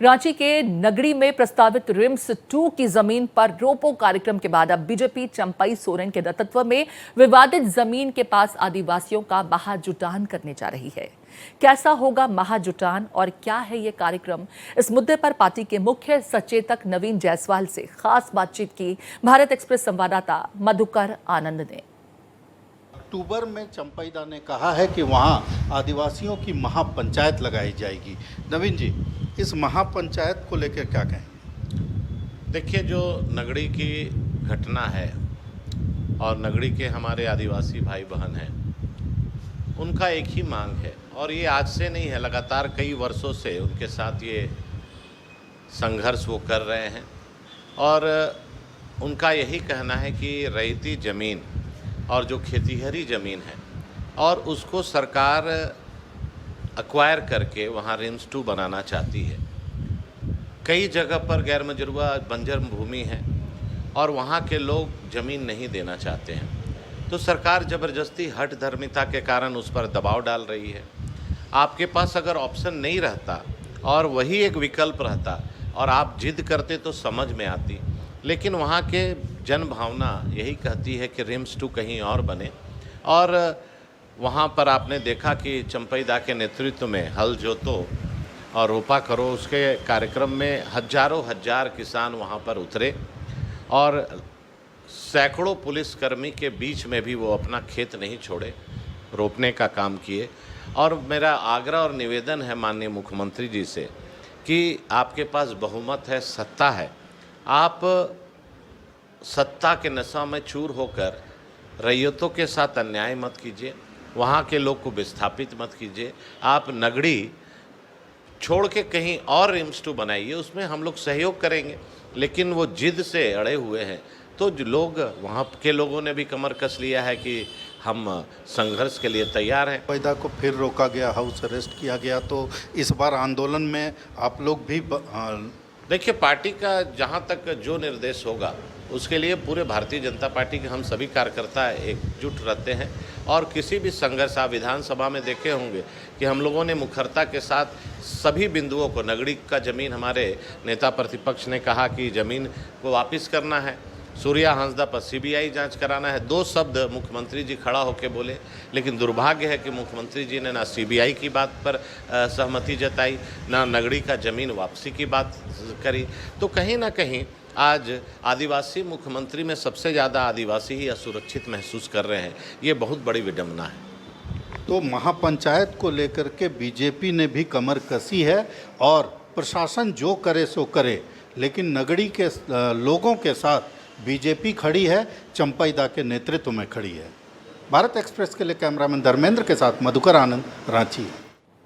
रांची के नगड़ी में प्रस्तावित रिम्स 2 की जमीन पर रोपो कार्यक्रम के बाद अब बीजेपी चंपई सोरेन के नेतृत्व में विवादित जमीन के पास आदिवासियों का महाजुटान करने जा रही है। कैसा होगा महाजुटान और क्या है ये कार्यक्रम, इस मुद्दे पर पार्टी के मुख्य सचेतक नवीन जायसवाल से खास बातचीत की भारत एक्सप्रेस संवाददाता मधुकर आनंद ने। अक्टूबर में चंपईदा ने कहा है कि वहाँ आदिवासियों की महापंचायत लगाई जाएगी। नवीन जी, इस महापंचायत को लेकर क्या कहें? देखिए, जो नगड़ी की घटना है और नगड़ी के हमारे आदिवासी भाई बहन हैं, उनका एक ही मांग है और ये आज से नहीं है, लगातार कई वर्षों से उनके साथ ये संघर्ष वो कर रहे हैं और उनका यही कहना है कि रैयती ज़मीन और जो खेतीहरी ज़मीन है और उसको सरकार एक्वायर करके वहाँ रिम्स 2 बनाना चाहती है। कई जगह पर गैर मजरूआ बंजर भूमि है और वहाँ के लोग ज़मीन नहीं देना चाहते हैं, तो सरकार ज़बरदस्ती हठ धर्मिता के कारण उस पर दबाव डाल रही है। आपके पास अगर ऑप्शन नहीं रहता और वही एक विकल्प रहता और आप जिद करते तो समझ में आती, लेकिन वहाँ के जन भावना यही कहती है कि रिम्स 2 कहीं और बने। और वहाँ पर आपने देखा कि चंपईदा के नेतृत्व में हल जोतो और रोपा करो, उसके कार्यक्रम में हजारों हजार किसान वहाँ पर उतरे और सैकड़ों पुलिसकर्मी के बीच में भी वो अपना खेत नहीं छोड़े, रोपने का काम किए। और मेरा आग्रह और निवेदन है माननीय मुख्यमंत्री जी से कि आपके पास बहुमत है, सत्ता है, आप सत्ता के नशा में चूर होकर रैयतों के साथ अन्याय मत कीजिए, वहाँ के लोग को विस्थापित मत कीजिए। आप नगड़ी छोड़ के कहीं और रिम्स 2 बनाइए, उसमें हम लोग सहयोग करेंगे, लेकिन वो जिद से अड़े हुए हैं। तो जो लोग वहाँ के लोगों ने भी कमर कस लिया है कि हम संघर्ष के लिए तैयार हैं। चंपईदा को फिर रोका गया, हाउस अरेस्ट किया गया, तो इस बार आंदोलन में आप लोग भी देखिए, पार्टी का जहाँ तक जो निर्देश होगा उसके लिए पूरे भारतीय जनता पार्टी के हम सभी कार्यकर्ता एकजुट रहते हैं और किसी भी संघर्ष, आप विधानसभा में देखे होंगे कि हम लोगों ने मुखरता के साथ सभी बिंदुओं को, नगड़ी का ज़मीन हमारे नेता प्रतिपक्ष ने कहा कि ज़मीन को वापस करना है, सूर्या हंसदा पर सीबीआई जांच कराना है, 2 शब्द मुख्यमंत्री जी खड़ा होकर बोले, लेकिन दुर्भाग्य है कि मुख्यमंत्री जी ने ना सीबीआई की बात पर सहमति जताई, ना नगड़ी का ज़मीन वापसी की बात करी। तो कहीं ना कहीं आज आदिवासी मुख्यमंत्री में सबसे ज़्यादा आदिवासी ही असुरक्षित महसूस कर रहे हैं। ये बहुत बड़ी विडंबना है। तो महापंचायत को लेकर के बीजेपी ने भी कमर कसी है और प्रशासन जो करे सो करे, लेकिन नगड़ी के लोगों के साथ बीजेपी खड़ी है, चंपईदा के नेतृत्व में खड़ी है। भारत एक्सप्रेस के लिए कैमरामैन धर्मेंद्र के साथ मधुकर आनंद, रांची।